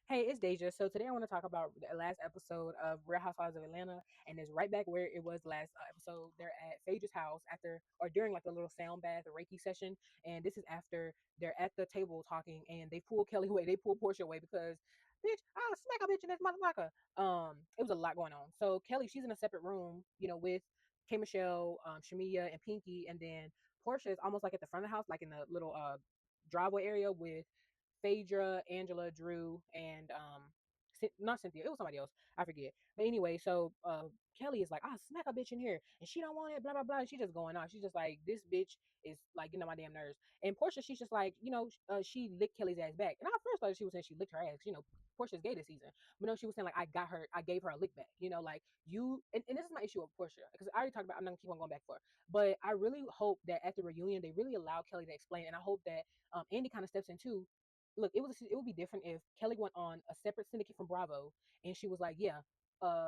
Hey, it's Deja. So today I want to talk about the last episode of Real Housewives of Atlanta, and it's right back where it was last episode. They're at Phaedra's house after or during like a little sound bath, a Reiki session, and this is after they're at the table talking, and they pull Kelly away, they pull Portia away because, bitch, I'll smack a bitch in this motherfucker. It was a lot going on. So Kelly, she's in a separate room, with K Michelle, Shamia, and Pinky, and then Portia is almost like at the front of the house, like in the little driveway area with Phaedra, Angela, Drew, and not Cynthia. It was somebody else. I forget. But anyway, so Kelly is like, "Ah, smack a bitch in here," and she don't want it. Blah blah blah. And she's just going on. She's just like, "This bitch is like getting on my damn nerves." And Portia, she's just like, she licked Kelly's ass back. And I first thought she was saying she licked her ass. Portia's gay this season. But no, she was saying like, I gave her a lick back. Like you. And this is my issue with Portia because I already talked about. I'm not gonna keep on going back for it. But I really hope that at the reunion they really allow Kelly to explain, and I hope that Andy kind of steps in too. Look, it would be different if Kelly went on a separate syndicate from Bravo and she was like, yeah,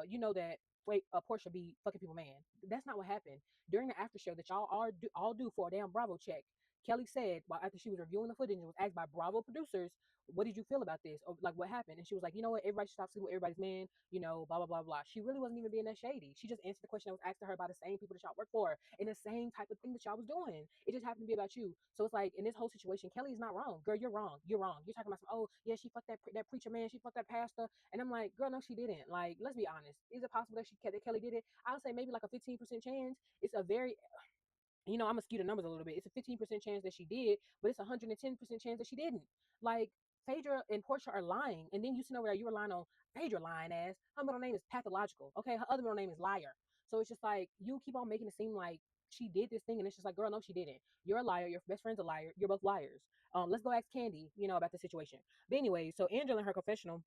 you know that wait, Portia be fucking people, man. That's not what happened during the after show that y'all all do for a damn Bravo check. Kelly said, while after she was reviewing the footage and was asked by Bravo producers, "What did you feel about this? Or like what happened?" And she was like, "You know what? Everybody should stop sleeping with everybody's man. Blah blah blah blah." She really wasn't even being that shady. She just answered the question that was asked to her by the same people that y'all work for and the same type of thing that y'all was doing. It just happened to be about you. So it's like in this whole situation, Kelly's not wrong. Girl, you're wrong. You're wrong. You're talking about some. Oh yeah, she fucked that preacher man. She fucked that pastor. And I'm like, girl, no, she didn't. Like, let's be honest. Is it possible that that Kelly did it? I'll say maybe like a 15% chance. It's a very I'm gonna skew the numbers a little bit. It's a 15% chance that she did, but it's a 110% chance that she didn't. Like Phaedra and Portia are lying, and then you sit over there, you were lying on Phaedra lying ass. Her middle name is pathological. Okay, her other middle name is liar. So it's just like you keep on making it seem like she did this thing, and it's just like, girl, no, she didn't. You're a liar. Your best friend's a liar. You're both liars. Let's go ask Candy, about the situation. But anyway, so Angela in her confessional,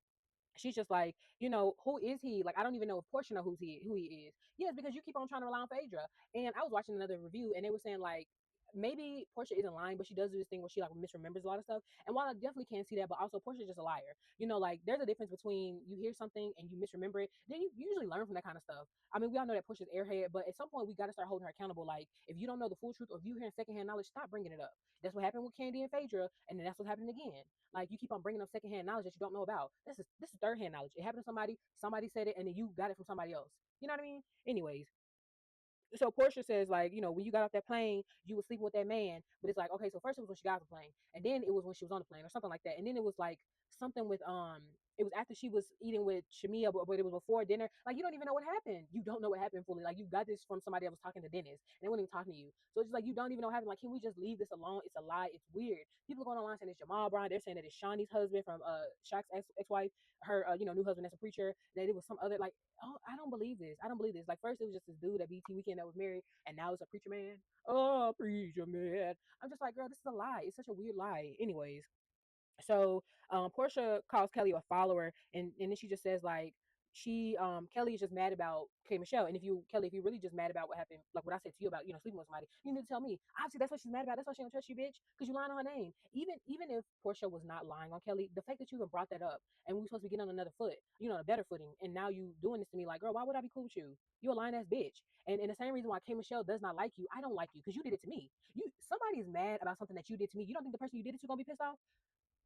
she's just like, who is he? Like, I don't even know if Portia know who he is. Yes, because you keep on trying to rely on Phaedra. And I was watching another review, and they were saying like maybe Portia isn't lying, but she does do this thing where she like misremembers a lot of stuff. And while I definitely can't see that, but also Portia's just a liar. Like there's a difference between you hear something and you misremember it. Then you usually learn from that kind of stuff. I mean, we all know that Portia's airhead, but at some point we got to start holding her accountable. Like, if you don't know the full truth or if you hearing secondhand knowledge, stop bringing it up. That's what happened with Candy and Phaedra, and then that's what's happening again. Like, you keep on bringing up secondhand knowledge that you don't know about. This is third hand knowledge. It happened to somebody. Somebody said it, and then you got it from somebody else. You know what I mean? Anyways, so Portia says, like, when you got off that plane, you were sleeping with that man. But it's like, okay, so first it was when she got off the plane, and then it was when she was on the plane or something like that. And then it was like something with it was after she was eating with Shamia, but it was before dinner. Like, you don't even know what happened. You don't know what happened fully. Like, you got this from somebody that was talking to Dennis, and they weren't even talking to you. So it's just like you don't even know what happened. Like, can we just leave this alone? It's a lie. It's weird. People are going online saying it's Jamal Brown. They're saying that it's Shawnee's husband from Shaq's ex-wife, her new husband that's a preacher. That it was some other, like, oh, I don't believe this. I don't believe this. Like, first it was just this dude at BT Weekend that was married, and now it's a preacher man. Oh, preacher man. I'm just like, girl, this is a lie. It's such a weird lie. Anyways, so Portia calls Kelly a follower, and then she just says like Kelly is just mad about K Michelle. And if you really just mad about what happened, like what I said to you about sleeping with somebody, you need to tell me. Obviously that's what she's mad about. That's why she don't trust you, bitch, because you lying on her name. Even if Portia was not lying on Kelly, the fact that you even brought that up and we were supposed to be getting on another foot, on a better footing, and now you doing this to me, like, girl, why would I be cool with you? You're a lying ass bitch. And the same reason why K Michelle does not like you, I don't like you because you did it to me. Somebody is mad about something that you did to me. You don't think the person you did it to gonna be pissed off?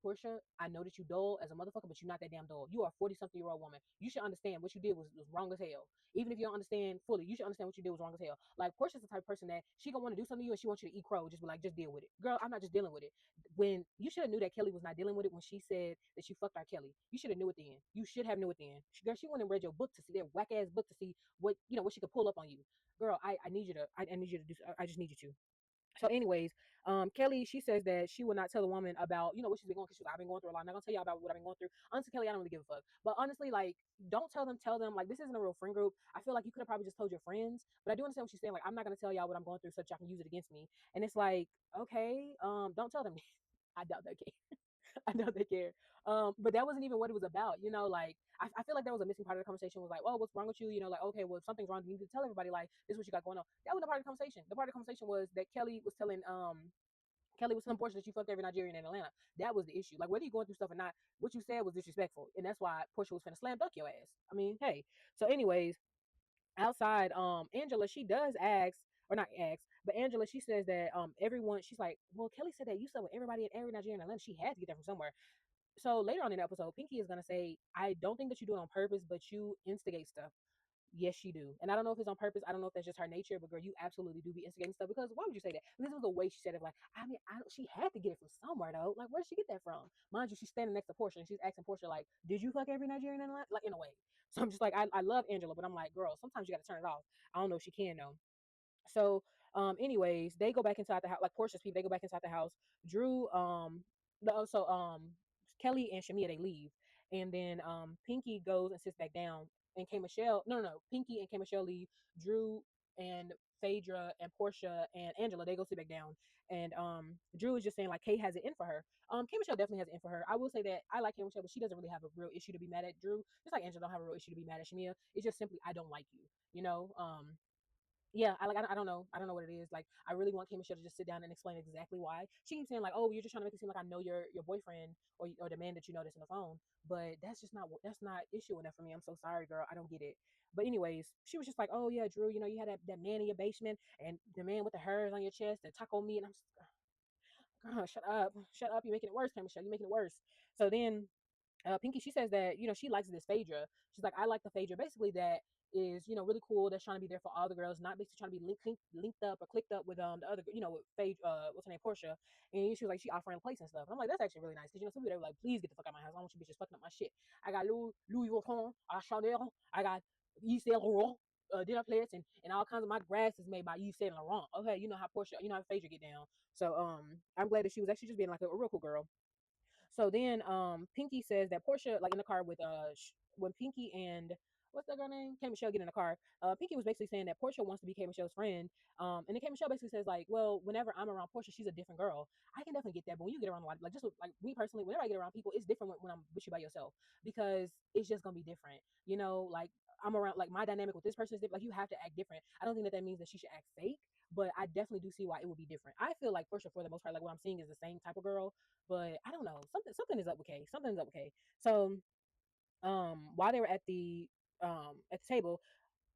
Portia, I know that you dull as a motherfucker, but you're not that damn dull. You are a 40-something-year-old woman. You should understand what you did was wrong as hell. Even if you don't understand fully, you should understand what you did was wrong as hell. Like, Portia's the type of person that she gonna want to do something to you and she wants you to eat crow. Just be like, just deal with it. Girl, I'm not just dealing with it. When you should have knew that Kelly was not dealing with it when she said that she fucked our Kelly. You should have knew it then. You should have knew it then. Girl, she went and read your book to see that whack ass book to see what she could pull up on you. Girl, I need you to I need you to do I just need you to. So, anyways, Kelly, she says that she will not tell a woman about, what she's been going because I've been going through a lot. I'm not gonna tell y'all about what I've been going through. Honestly, Kelly, I don't really give a fuck. But honestly, like, don't tell them, like, this isn't a real friend group. I feel like you could have probably just told your friends, but I do understand what she's saying. Like, I'm not gonna tell y'all what I'm going through so y'all can use it against me. And it's like, okay, don't tell them. I doubt they care. I know they care. But that wasn't even what it was about. Like, I feel like that was a missing part of the conversation was like, oh, what's wrong with you? Like, okay, well, if something's wrong, you need to tell everybody, like, this is what you got going on. That wasn't a part of the conversation. The part of the conversation was that Kelly was telling Portia that you fucked every Nigerian in Atlanta. That was the issue. Like, whether you're going through stuff or not, what you said was disrespectful. And that's why Portia was finna slam dunk your ass. I mean, hey. So anyways, outside, Angela, she does ask, or not ask, but Angela, she says that everyone, she's like, well, Kelly said that you slept with everybody in every Nigerian in Atlanta. She had to get that from somewhere. So later on in the episode, Pinky is gonna say, "I don't think that you do it on purpose, but you instigate stuff." Yes, you do. And I don't know if it's on purpose. I don't know if that's just her nature, but girl, you absolutely do be instigating stuff. Because why would you say that? This was the way she said it. Like, I mean, she had to get it from somewhere though. Like, where did she get that from? Mind you, she's standing next to Portia and she's asking Portia, like, did you fuck every Nigerian in line? Like, in a way. So I'm just like, I love Angela, but I'm like, girl, sometimes you got to turn it off. I don't know if she can though. So, anyways, they go back inside the house, like Portia's people, they go back inside the house. Drew, so Kelly and Shamia, they leave. And then Pinky goes and sits back down. And K Michelle, no, Pinky and K Michelle leave. Drew and Phaedra and Portia and Angela, they go sit back down. And Drew is just saying like Kay has it in for her. K Michelle definitely has it in for her. I will say that I like K Michelle, but she doesn't really have a real issue to be mad at Drew. Just like Angela don't have a real issue to be mad at Shamia. It's just simply I don't like you. You know, yeah, I don't know. I don't know what it is. Like, I really want Kim Michelle to just sit down and explain exactly why. She keeps saying like, "Oh, you're just trying to make it seem like I know your boyfriend or the man that you know that's on the phone." But that's not issue enough for me. I'm so sorry, girl. I don't get it. But anyways, she was just like, "Oh yeah, Drew, you know you had that man in your basement and the man with the hairs on your chest, the taco meat." And I'm just, girl, shut up. You're making it worse, Kim Michelle. You're making it worse. So then Pinky, she says that, she likes this Phaedra. She's like, I like the Phaedra, basically, that is, really cool, that's trying to be there for all the girls, not basically trying to be linked up or clicked up with the other, with Phaedra, what's her name, Portia. And she was like, she offering a place and stuff. And I'm like, that's actually really nice. Because, some people, they were like, please get the fuck out of my house. I don't want you bitches fucking up my shit. I got Louis Vuitton, Chanel, I got Yves Saint Laurent, dinner plates, and all kinds of my grass is made by Yves Saint Laurent. Okay, you know how Portia, you know how Phaedra get down. So I'm glad that she was actually just being like a real cool girl. So then Pinky says that Portia, like in the car with when Pinky and what's that girl name? K Michelle get in the car. Pinky was basically saying that Portia wants to be K Michelle's friend. And then K Michelle basically says like, well, whenever I'm around Portia, she's a different girl. I can definitely get that, but when you get around like just like me personally, whenever I get around people, it's different when I'm with you by yourself because it's just gonna be different. Like I'm around like my dynamic with this person is different. Like you have to act different. I don't think that means that she should act fake, but I definitely do see why it would be different. I feel like Portia for the most part, like what I'm seeing is the same type of girl, but I don't know. Something is up with Kay. Something is up with Kay. So while they were at the table,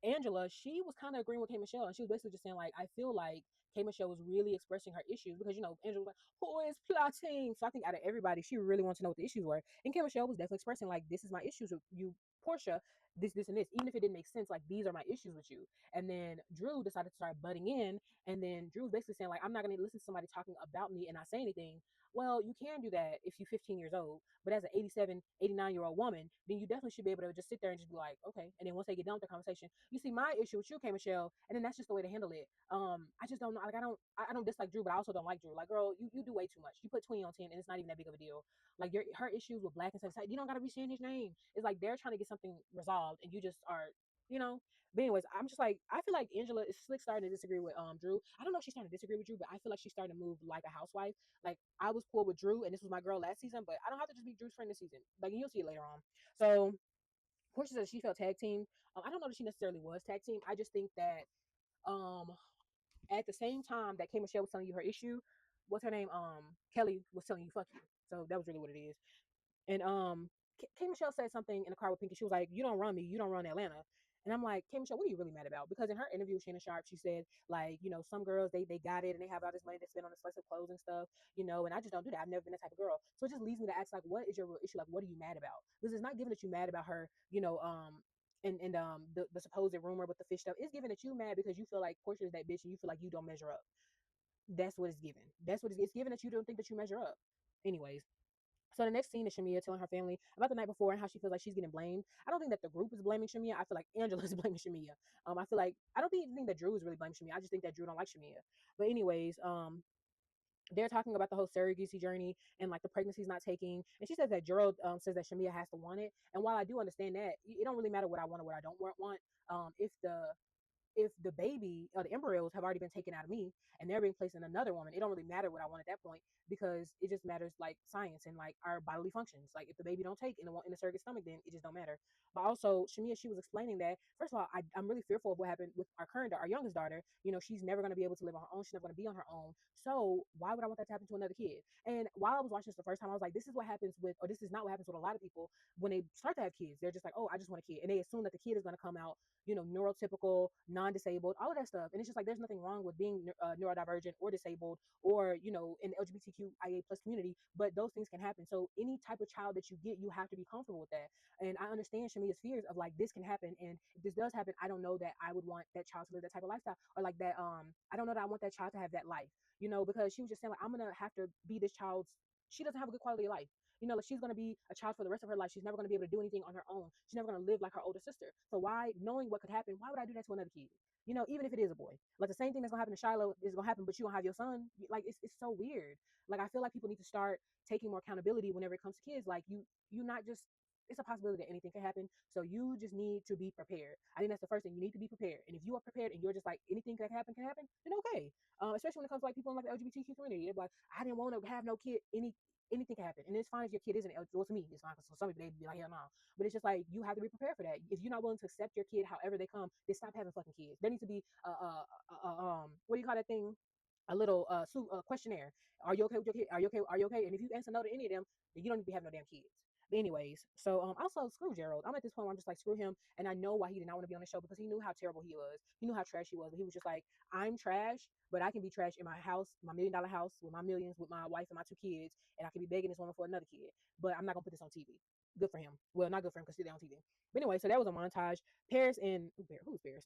Angela, she was kind of agreeing with K Michelle, and she was basically just saying like, I feel like K Michelle was really expressing her issues because Angela was like, who is plotting? So I think out of everybody, she really wants to know what the issues were, and K Michelle was definitely expressing like, this is my issues with you, Portia. This, and this. Even if it didn't make sense, like these are my issues with you. And then Drew decided to start butting in, and then Drew was basically saying like, I'm not going to listen to somebody talking about me and not say anything. Well, you can do that if you're 15 years old, but as an 87, 89-year-old woman, then you definitely should be able to just sit there and just be like, okay. And then once they get done with the conversation, you see my issue with you, K Michelle, and then that's just the way to handle it. I just don't know. Like I don't dislike Drew, but I also don't like Drew. Like, girl, you do way too much. You put 20 on 10, and it's not even that big of a deal. Like her issues with black and stuff, you don't gotta be saying his name. It's like they're trying to get something resolved, and you just are, you know. But anyways, I'm just like I feel like Angela is slick starting to disagree with Drew. I don't know if she's starting to disagree with Drew, but I feel like she's starting to move like a housewife. Like I was cool with Drew, and this was my girl last season, but I don't have to just be Drew's friend this season. Like you'll see it later on. So Portia says she felt tag team. I don't know that she necessarily was tag team. I just think that um at the same time that K Michelle was telling you her issue, what's her name? Kelly was telling you fuck you. So that was really what it is. And K Michelle said something in the car with Pinky. She was like, "You don't run me. You don't run Atlanta." And I'm like, K Michelle, what are you really mad about? Because in her interview with Shannon Sharp, she said, like, some girls they got it and they have all this money to spend on expensive clothes and stuff, and I just don't do that. I've never been that type of girl. So it just leads me to ask, like, what is your real issue? Like, what are you mad about? Because it's not given that you mad about her, and the supposed rumor with the fish stuff. It's given that you mad because you feel like Portia is that bitch and you feel like you don't measure up. That's what it's given. That's what it's given that you don't think that you measure up. Anyways, so the next scene is Shamia telling her family about the night before and how she feels like she's getting blamed. I don't think that the group is blaming Shamia. I feel like Angela is blaming Shamia. I feel like I don't think that Drew is really blaming Shamia. I just think that Drew don't like Shamia. But anyways, they're talking about the whole surrogacy journey and like the pregnancy's not taking. And she says that Gerald says that Shamia has to want it. And while I do understand that, it don't really matter what I want or what I don't want. If the baby or the embryos have already been taken out of me and they're being placed in another woman, it don't really matter what I want at that point because it just matters like science and like our bodily functions. Like if the baby don't take in the surrogate stomach, then it just don't matter. But also, Shamia, she was explaining that first of all, I'm really fearful of what happened with our youngest daughter. She's never going to be able to live on her own. She's never going to be on her own. So why would I want that to happen to another kid? And while I was watching this the first time, I was like, this is what happens with, or this is not what happens with a lot of people when they start to have kids. They're just like, oh, I just want a kid, and they assume that the kid is going to come out neurotypical, non-disabled, all of that stuff. And it's just like there's nothing wrong with being neurodivergent or disabled, or in the LGBTQIA plus community, but those things can happen. So any type of child that you get, you have to be comfortable with that. And I understand Shamia's fears of like this can happen, and if this does happen, I don't know that I would want that child to live that type of lifestyle, or like that. I don't know that I want that child to have that life, because she was just saying like I'm gonna have to be this child's. She doesn't have a good quality of life. Like she's gonna be a child for the rest of her life. She's never gonna be able to do anything on her own. She's never gonna live like her older sister. So why, knowing what could happen, why would I do that to another kid? Even if it is a boy, like the same thing that's gonna happen to Shiloh is gonna happen, but you gonna have your son. Like it's so weird. Like I feel like people need to start taking more accountability whenever it comes to kids. Like you not just, it's a possibility that anything can happen. So you just need to be prepared. I think that's the first thing. You need to be prepared. And if you are prepared and you're just like anything that can happen, then okay. Especially when it comes to like people in like the LGBTQ community, they're like, I didn't want to have no kid. Anything can happen, and it's fine if your kid isn't. Well, to me, it's fine. Because some people they'd be like, hell no. But it's just like you have to be prepared for that. If you're not willing to accept your kid, however they come, then stop having fucking kids. There needs to be what do you call that thing? A little questionnaire. Are you okay with your kid? Are you okay? Are you okay? And if you answer no to any of them, then you don't need to be having no damn kids. But anyways, so also screw Gerald. I'm at this point where I'm just like screw him, and I know why he did not want to be on the show, because he knew how terrible he was. He knew how trash he was, but he was just like, I'm trash, but I can be trash in my house, my $1 million house with my millions, with my wife and my two kids, and I can be begging this woman for another kid, but I'm not gonna put this on TV. Good for him. Well, not good for him because they're on TV. But anyway, so that was a montage. Paris and who's Paris?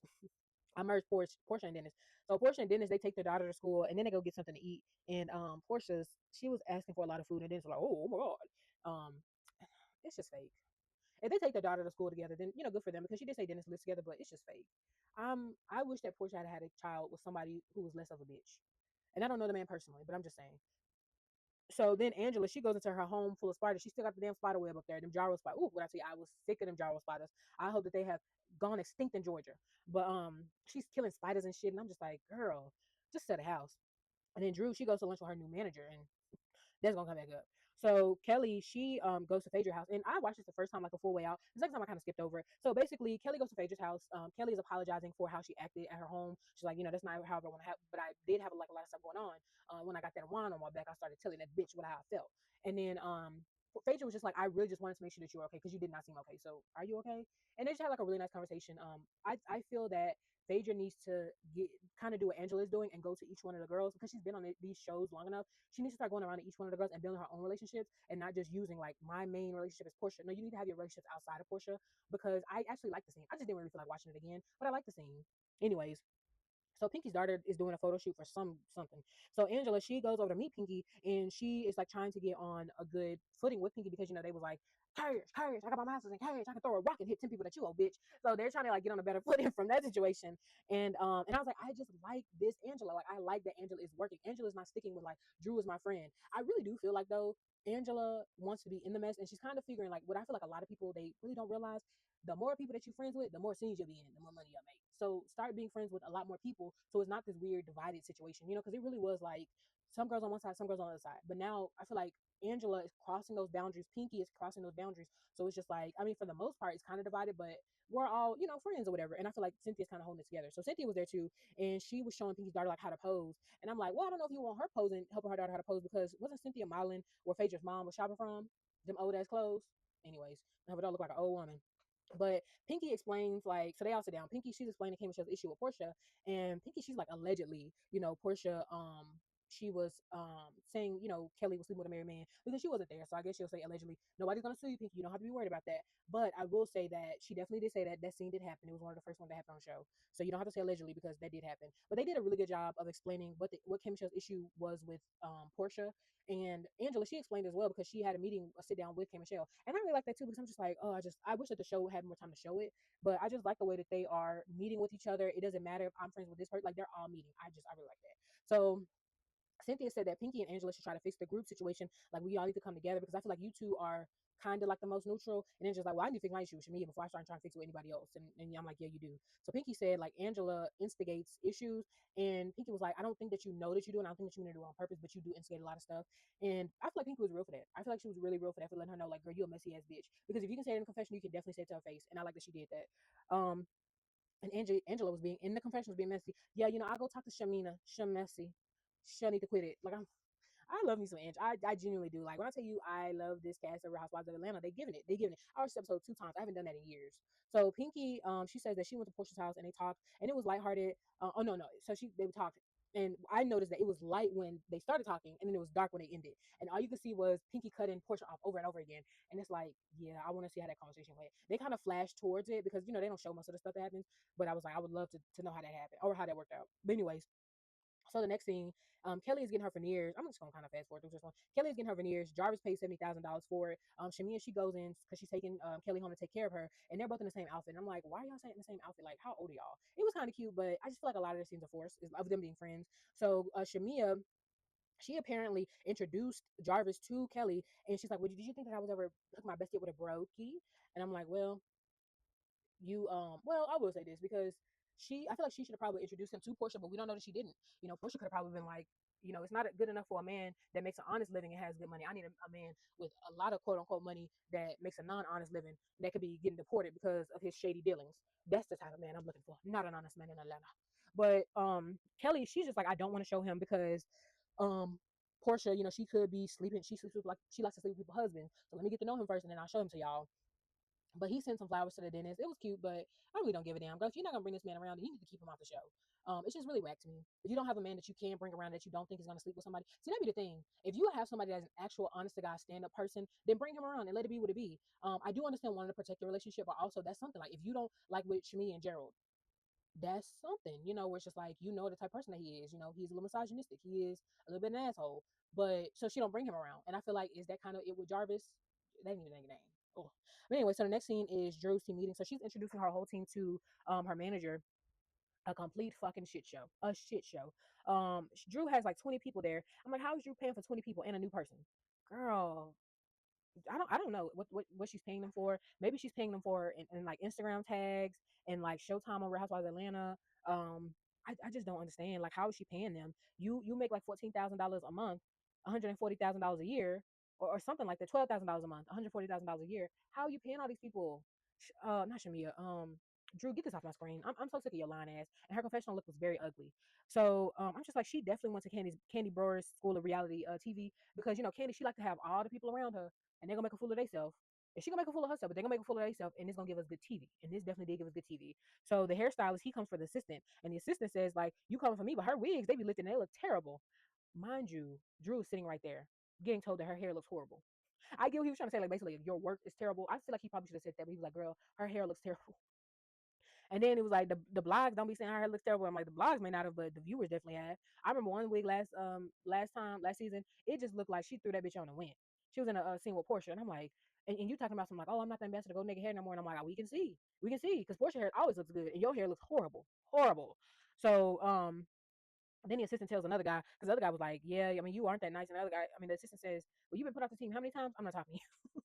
I merged Portia and Dennis. So Portia and Dennis, they take their daughter to school and then they go get something to eat. And Portia's, she was asking for a lot of food, and Dennis was like, oh my god, um, it's just fake. If they take their daughter to school together, then good for them, because she did say Dennis lives together, but it's just fake. I wish that Portia had a child with somebody who was less of a bitch. And I don't know the man personally, but I'm just saying. So then Angela, she goes into her home full of spiders. She still got the damn spider web up there, them gyro spiders. Ooh, what I tell you, I was sick of them gyro spiders. I hope that they have gone extinct in Georgia. But she's killing spiders and shit, and I'm just like, girl, just set a house. And then Drew, she goes to lunch with her new manager, and that's gonna come back up. So Kelly, she goes to Phaedra's house, and I watched this the first time like the full way out. The second time I kind of skipped over it. So basically, Kelly goes to Phaedra's house. Kelly is apologizing for how she acted at her home. She's like, that's not how I want to have, but I did have like a lot of stuff going on. When I got that wine on my back, I started telling that bitch what how I felt, and then Phaedra was just like, I really just wanted to make sure that you were okay because you did not seem okay. So are you okay? And they just had like a really nice conversation. I feel that Phaedra needs to get kind of do what Angela is doing and go to each one of the girls, because she's been on these shows long enough. She needs to start going around to each one of the girls and building her own relationships, and not just using like my main relationship is Portia. No, you need to have your relationships outside of Portia, because I actually like the scene. I just didn't really feel like watching it again, but I like the scene. Anyways, so Pinky's daughter is doing a photo shoot for something. So Angela, she goes over to meet Pinky, and she is like trying to get on a good footing with Pinky, because they was like, courage, courage, I got my masters in courage, I can throw a rock and hit 10 people at you, old bitch. So they're trying to like get on a better footing from that situation. And I was like, I just like this Angela. Like I like that Angela is working. Angela's not sticking with like Drew is my friend. I really do feel like though Angela wants to be in the mess, and she's kind of figuring like what I feel like a lot of people they really don't realize, the more people that you're friends with, the more scenes you'll be in, the more money you'll make. So start being friends with a lot more people, so it's not this weird divided situation, because it really was like some girls on one side, some girls on the other side. But now I feel like Angela is crossing those boundaries, Pinky is crossing those boundaries. So it's just like, I mean, for the most part, it's kind of divided, but we're all, friends or whatever. And I feel like Cynthia's kind of holding it together. So Cynthia was there too, and she was showing Pinky's daughter like how to pose. And I'm like, well, I don't know if you want her posing, helping her daughter how to pose, because wasn't Cynthia modeling where Phaedra's mom was shopping from? Them old ass clothes. Anyways, her daughter look like an old woman. But Pinky explains, like, so they all sit down. Pinky, she's explaining Kim Michelle's issue with Portia, and Pinky, she's like, allegedly, Portia, she was saying, Kelly was sleeping with a married man, because she wasn't there. So I guess she'll say allegedly. Nobody's gonna sue you, Pinky. You don't have to be worried about that. But I will say that she definitely did say that that scene did happen. It was one of the first ones that happened on the show. So you don't have to say allegedly, because that did happen. But they did a really good job of explaining what Kim Michelle's issue was with Portia. And Angela, she explained as well, because she had a sit down with Kim Michelle. And I really like that too, because I'm just like, oh, I wish that the show had more time to show it. But I just like the way that they are meeting with each other. It doesn't matter if I'm friends with this person, like they're all meeting. I really like that. So Cynthia said that Pinky and Angela should try to fix the group situation. Like, we all need to come together, because I feel like you two are kind of like the most neutral. And then just like, well, I need to fix my issue with me before I start trying to fix it with anybody else. And I'm like, yeah, you do. So Pinky said like Angela instigates issues, and Pinky was like, I don't think that you know that you do, and I don't think that you want to do it on purpose, but you do instigate a lot of stuff. And I feel like Pinky was real for that. I feel like she was really real for that, for letting her know like, girl, you a messy ass bitch. Because if you can say it in a confession, you can definitely say it to her face. And I like that she did that. And Angela was being in the confession, was being messy. Yeah, I go talk to Shamina. Sham messy. She need to quit it. Like I love me some Inch. I genuinely do. Like when I tell you I love this cast of Real Housewives of Atlanta, they giving it. They giving it. I watched this episode 2 times. I haven't done that in years. So Pinky, she says that she went to Portia's house and they talked, and it was lighthearted. Oh no, no. So they talked, and I noticed that it was light when they started talking, and then it was dark when they ended. And all you could see was Pinky cutting Portia off over and over again. And it's like, yeah, I want to see how that conversation went. They kind of flashed towards it because they don't show most of the stuff that happens. But I was like, I would love to know how that happened or how that worked out. But anyways, so the next thing, Kelly is getting her veneers. I'm just gonna kind of fast forward through this one. Kelly is getting her veneers. Jarvis pays $70,000 for it. Shamia, she goes in because she's taking Kelly home to take care of her, and they're both in the same outfit. And I'm like, why are y'all saying in the same outfit? Like, how old are y'all? It was kind of cute, but I just feel like a lot of the scenes are forced of them being friends. So Shamia, she apparently introduced Jarvis to Kelly, and she's like, well, did you think that I was ever hook my bestie up with a brokey? And I'm like, well, I will say this because I feel like she should have probably introduced him to Portia, but we don't know that she didn't. Portia could have probably been like, it's not good enough for a man that makes an honest living and has good money. I need a man with a lot of quote unquote money that makes a non-honest living that could be getting deported because of his shady dealings. That's the type of man I'm looking for, not an honest man in Atlanta. But Kelly, she's just like, I don't want to show him because um Portia, she could be sleeping. She sleeps with, like, she likes to sleep with people's husbands. So let me get to know him first, and then I'll show him to y'all. But he sent some flowers to the dentist. It was cute, but I really don't give a damn. Girl, if you're not gonna bring this man around, then you need to keep him off the show. It's just really whack to me. If you don't have a man that you can bring around that you don't think is gonna sleep with somebody, see, that be the thing. If you have somebody that's an actual honest to God stand up person, then bring him around and let it be what it be. I do understand wanting to protect your relationship, but also that's something like if you don't like with Shmi and Gerald, that's something, where it's just like, the type of person that he is. He's a little misogynistic. He is a little bit an asshole. But so she don't bring him around. And I feel like, is that kind of it with Jarvis? That ain't even a name. Oh. But anyway, so the next scene is Drew's team meeting. So she's introducing her whole team to her manager. A complete fucking shit show. A shit show. Drew has like 20 people there. I'm like, how is Drew paying for 20 people and a new person? Girl, I don't know what she's paying them for. Maybe she's paying them for in like Instagram tags and like Showtime on Real Housewives of Atlanta. Um, I just don't understand. Like, how is she paying them? You make like $14,000 a month, $140,000 a year, or something like that. $12,000 a month, $140,000 a year. How are you paying all these people? Not Shamia. Drew, get this off my screen. I'm so sick of your lying ass. And her confessional look was very ugly. So I'm just like, she definitely went to Candy Brewer's School of Reality TV because Candy, she like to have all the people around her and they're gonna make a fool of themselves. And she gonna make a fool of herself, but they're gonna make a fool of themselves, and it's gonna give us good TV. And this definitely did give us good TV. So the hairstylist, he comes for the assistant, and the assistant says, like, you coming for me, but her wigs, they be lifting, and they look terrible. Mind you, Drew is sitting right there, getting told that her hair looks horrible. I get what he was trying to say, like, basically, like, your work is terrible. I feel like he probably should have said that, but he was like, girl, her hair looks terrible. And then it was like the blogs don't be saying her hair looks terrible. I'm like, the blogs may not have, but the viewers definitely have. I remember one wig last season, it just looked like she threw that bitch on and went. She was in a scene with Portia, and I'm like, and you talking about something like, oh, I'm not the ambassador to go naked hair no more. And I'm like, oh, we can see, because Portia hair always looks good, and your hair looks horrible, horrible. So then the assistant tells another guy, because the other guy was like, yeah, I mean, you aren't that nice. And the other guy, I mean, the assistant says, well, you've been put off the team how many times? I'm not talking to you.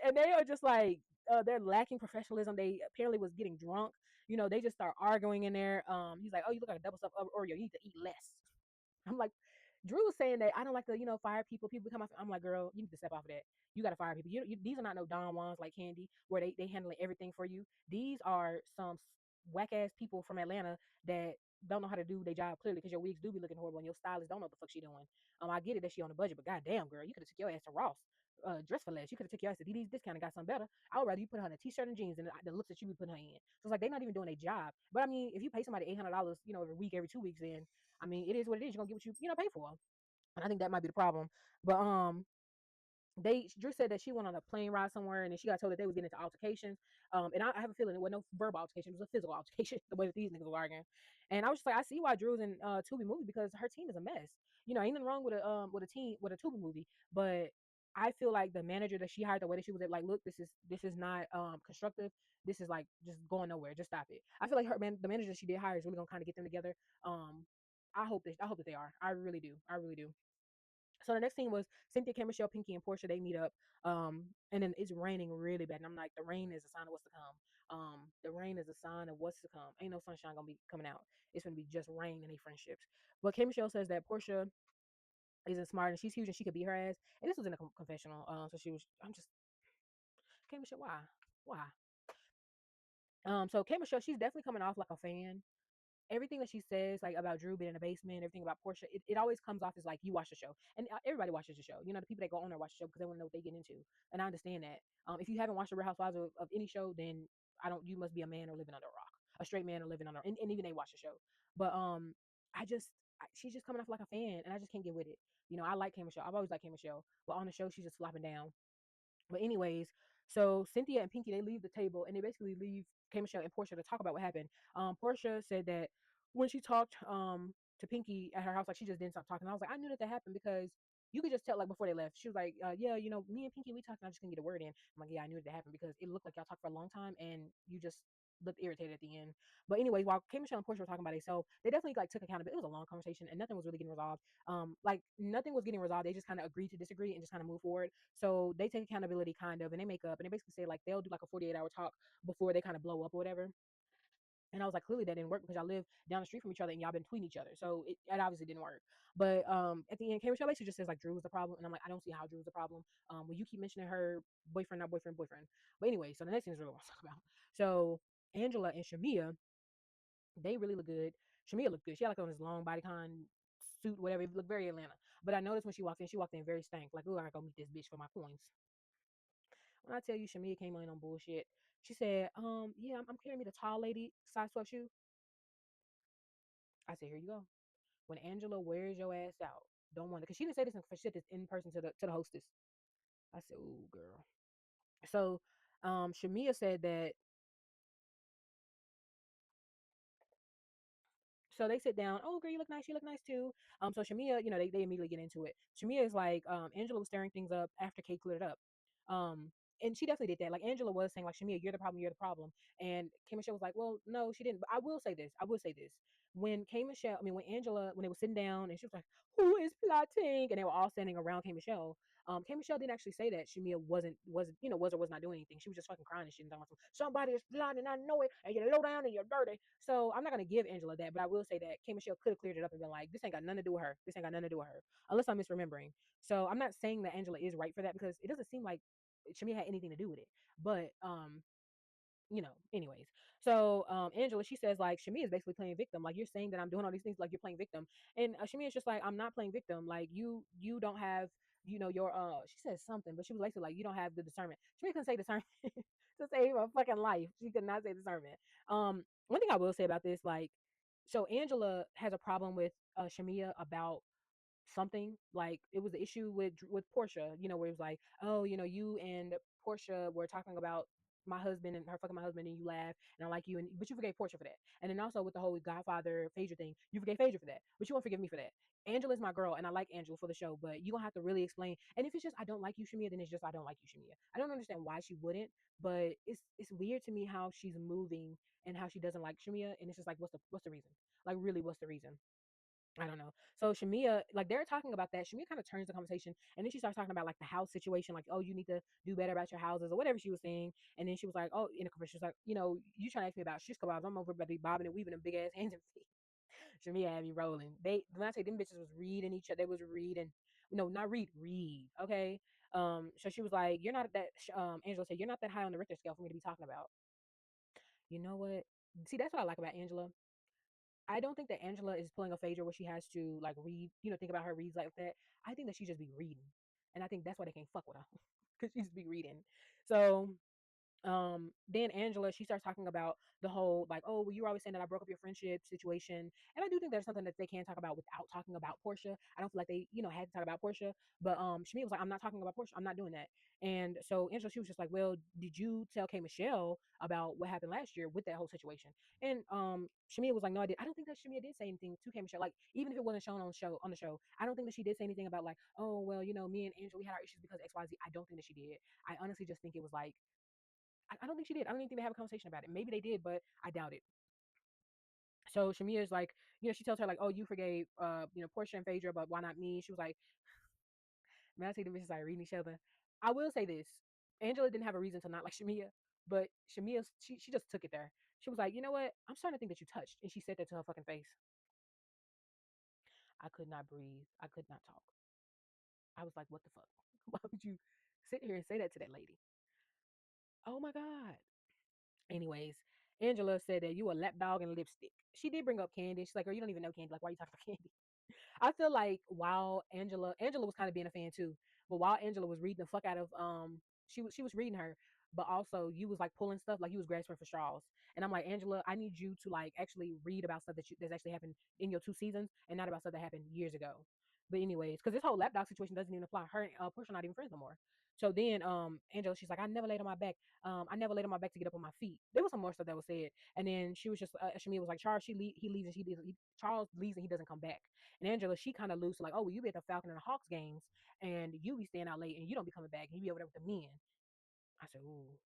And they are just like, they're lacking professionalism. They apparently was getting drunk. They just start arguing in there. He's like, oh, you look like a double stuffed Oreo. You need to eat less. I'm like, Drew was saying that I don't like to, fire people. People come off. I'm like, girl, you need to step off of that. You got to fire people. These are not no Don Juans like Candy, where they handling everything for you. These are some whack ass people from Atlanta that don't know how to do their job clearly, because your wigs do be looking horrible and your stylist don't know what the fuck she doing. I get it that she on a budget, but goddamn, girl, you could have took your ass to Ross. Dress for less. You could have took your ass to DD's discount and got something better. I would rather you put her in a t-shirt and jeans than the looks that you be putting her in. So it's like they're not even doing their job. But I mean, if you pay somebody $800, every week, every 2 weeks, then I mean, it is what it is. You're gonna get what you pay for. And I think that might be the problem. But Drew said that she went on a plane ride somewhere, and then she got told that they was getting into altercations. And I have a feeling it wasn't no verbal altercation; it was a physical altercation. The way that these niggas were arguing, and I was just like, I see why Drew's in Tubi movie, because her team is a mess. Ain't nothing wrong with a team with a Tubi movie, but I feel like the manager that she hired, the way that she was like, look, this is not constructive. This is like just going nowhere. Just stop it. I feel like the manager that she did hire is really gonna kind of get them together. I hope that they are. I really do. I really do. So the next thing was Cynthia, K, Michelle, Pinky, and Portia. They meet up, and then it's raining really bad. And I'm like, the rain is a sign of what's to come. The rain is a sign of what's to come. Ain't no sunshine gonna be coming out. It's gonna be just rain in their friendships. But K, Michelle says that Portia isn't smart and she's huge and she could beat her ass. And this was in a confessional. So she was. I'm just K, Michelle. Why? So K, Michelle, she's definitely coming off like a fan. everything that she says, like about Drew being in the basement, everything about Portia, it always comes off as like you watch the show, and everybody watches the show. You know, the people that go on there watch the show because they want to know what they get into, and I understand that. If you haven't watched the Real Housewives of any show, then I don't. You must be a man or living under a rock, a straight man or living under, and even they watch the show. But I just she's just coming off like a fan, and I just can't get with it. You know, I like K Michelle. I've always liked K Michelle, but on the show she's just flopping down. But anyways, so Cynthia and Pinky they leave the table and they basically leave K Michelle and Portia to talk about what happened. Portia said that when she talked to Pinky at her house, like she just didn't stop talking. I was like, I knew that happened because you could just tell like before they left. She was like, yeah, you know, me and Pinky we talked and I just couldn't get a word in. I'm like, yeah, I knew that happened because it looked like y'all talked for a long time and you just looked irritated at the end. But anyways, while K Michelle and Portia were talking about themselves, they definitely like took accountability. It was a long conversation and nothing was really getting resolved. Like nothing was getting resolved. They just kind of agreed to disagree and just kind of move forward. So they take accountability kind of and they make up and they basically say like they'll do like a 48-hour talk before they kind of blow up or whatever. And I was like, clearly that didn't work because y'all live down the street from each other and y'all been tweeting each other. So it obviously didn't work. But at the end, K Michelle basically just says like Drew was the problem. And I'm like, I don't see how Drew was the problem. When you keep mentioning her boyfriend, not boyfriend, boyfriend. But anyway, so the next thing is really what I want to talk about. So Angela and Shamia, they really look good. Shamia looked good. She had like on this long bodycon suit, whatever. It looked very Atlanta. But I noticed when she walked in very stank. Like, oh, I gotta go meet this bitch for my coins. When I tell you Shamia came in on bullshit, she said, yeah, I'm carrying me the tall lady size 12 shoe. I said, here you go. When Angela wears your ass out, don't want it. Because she didn't say this for shit this in person to the hostess. I said, ooh, girl. So Shamia said that. So they sit down. Oh, girl, you look nice. You look nice too. So Shamia, you know, they immediately get into it. Shamia is like, Angela was stirring things up after Kate cleared it up. Um, and she definitely did that. Like Angela was saying, like Shamia, you're the problem. You're the problem. And K Michelle was like, well, no, she didn't. But I will say this. I will say this. When K Michelle, I mean, when Angela, when they were sitting down, and she was like, who is plotting? And they were all standing around K Michelle. K Michelle didn't actually say that Shamia wasn't was or was not doing anything. She was just fucking crying and shit and talking about somebody is plotting and I know it and you're low down and you're dirty. So I'm not gonna give Angela that, but I will say that K Michelle could have cleared it up and been like, this ain't got nothing to do with her. This ain't got nothing to do with her. Unless I'm misremembering. So I'm not saying that Angela is right for that because it doesn't seem like Shamia had anything to do with it. But you know, anyways. So Angela, she says like Shamia is basically playing victim. Like you're saying that I'm doing all these things like you're playing victim. And Shamia's just like, I'm not playing victim. Like you don't have, you know, your she said something, but she was basically like, you don't have the discernment. Shamia couldn't say discernment to save her fucking life. She could not say discernment. One thing I will say about this, like, so Angela has a problem with Shamia about something. Like it was the issue with Portia, you know, where it was like, oh, you know, you and Portia were talking about my husband and her fucking my husband and you laugh and I like you and but you forgave Portia for that. And then also with the whole Godfather Phaedra thing, you forgave Phaedra for that. But you won't forgive me for that. Angela's my girl and I like Angela for the show, but you gonna have to really explain. And if it's just I don't like you, Shamia, then it's just I don't like you, Shamia. I don't understand why she wouldn't, but it's weird to me how she's moving and how she doesn't like Shamia. And it's just like what's the reason? Like really, what's the reason? I don't know. So Shamia, like they're talking about that. Shamia kind of turns the conversation and then she starts talking about like the house situation, like, oh, you need to do better about your houses or whatever she was saying. And then she was like, oh, in the conversation, she was like, you know, you trying to ask me about shish kebabs. I'm over buddy bobbing and weaving them big ass hands and feet. Shamia had me rolling. They when I say them bitches was reading each other, they was reading. No, not read. Okay. So she was like, you're not that. Angela said, you're not that high on the Richter scale for me to be talking about. You know what? See, that's what I like about Angela. I don't think that Angela is pulling a Phaedra where she has to like read, you know, think about her reads like that. I think that she just be reading, and I think that's why they can't fuck with her because she's be reading. So then Angela, she starts talking about the whole like, oh, well, you were always saying that I broke up your friendship situation, and I do think there's something that they can talk about without talking about Portia. I don't feel like they, you know, had to talk about Portia, but Shamia was like, I'm not talking about Portia, I'm not doing that. And so Angela, she was just like, well, did you tell K Michelle about what happened last year with that whole situation? And Shamia was like, no, I did. I don't think that Shamia did say anything to K Michelle, like even if it wasn't shown on the show, I don't think that she did say anything about like, oh, well, you know, me and Angela we had our issues because X Y Z. I don't think that she did. I honestly just think it was like I don't think she did. I don't even think they have a conversation about it. Maybe they did, but I doubt it. So Shamia is like, you know, she tells her like, oh, you forgave, you know, Portia and Phaedra, but why not me? She was like, man, I think the bitches are reading each other. I will say this: Angela didn't have a reason to not like Shamia, but Shamia, she just took it there. She was like, you know what? I'm starting to think that you touched, and she said that to her fucking face. I could not breathe. I could not talk. I was like, what the fuck? Why would you sit here and say that to that lady? Oh my god. Anyways, Angela said that you a lapdog and lipstick. She did bring up Candy. She's like, girl, you don't even know Candy. Like, why are you talking about Candy? I feel like while Angela was kind of being a fan too, but while Angela was reading the fuck out of she was reading her, but also you was like pulling stuff like you was grasping for straws. And I'm like, Angela, I need you to like actually read about stuff that's actually happened in your 2 seasons and not about stuff that happened years ago. But anyways, because this whole lapdog situation doesn't even apply. Her and Portia are not even friends no more. So then Angela, she's like, I never laid on my back. I never laid on my back to get up on my feet. There was some more stuff that was said. And then she was just Shamia was like, Charles, he leaves and Charles leaves and he doesn't come back. And Angela, she kind of loose, like, oh, well, you be at the Falcon and the Hawks games, and you be staying out late, and you don't be coming back, and you be over there with the men. I said, ooh,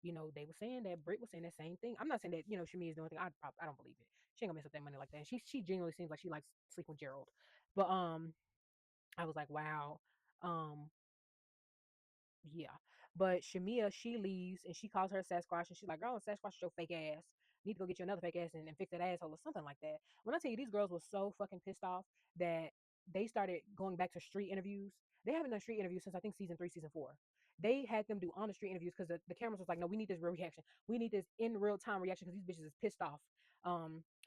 they were saying that Britt was saying that same thing. I'm not saying that Shami is doing anything. I don't believe it. She ain't gonna mess up that money like that. And she genuinely seems like she likes sleeping with Gerald. But I was like, wow. Um, yeah. But Shamia, she leaves and she calls her Sasquatch and she's like, girl, Sasquatch is your fake ass. Need to go get you another fake ass and fix that asshole or something like that. When I tell you these girls were so fucking pissed off that they started going back to street interviews. They haven't done street interviews since I think season 3, season 4. They had them do on the street interviews because the cameras was like, no, we need this real reaction. We need this in real time reaction because these bitches is pissed off.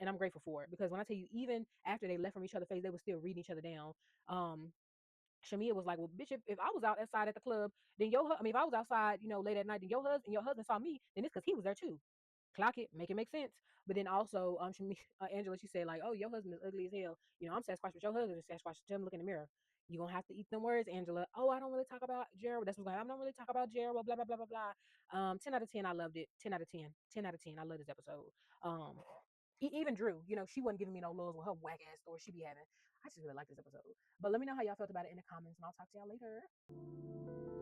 And I'm grateful for it because when I tell you, even after they left from each other's face, they were still reading each other down. Um, Shamia was like, "Well, bitch, if I was outside at the club, then I mean, if I was outside, late at night, then your husband saw me, then it's because he was there too. Clock it, make it make sense." But then also, Shamia, Angela, she said like, "Oh, your husband is ugly as hell. I'm Sasquatch, but your husband is Sasquatch. Tell him look in the mirror. You gonna have to eat them words, Angela. Oh, I don't really talk about Gerald. That's what's going. I don't really talk about Gerald. Blah blah blah blah blah. 10 out of 10. I loved it. 10 out of 10. 10 out of 10. I love this episode. Um, even Drew, she wasn't giving me no lows with her whack ass story she be having. I just really like this episode. But let me know how y'all felt about it in the comments, and I'll talk to y'all later.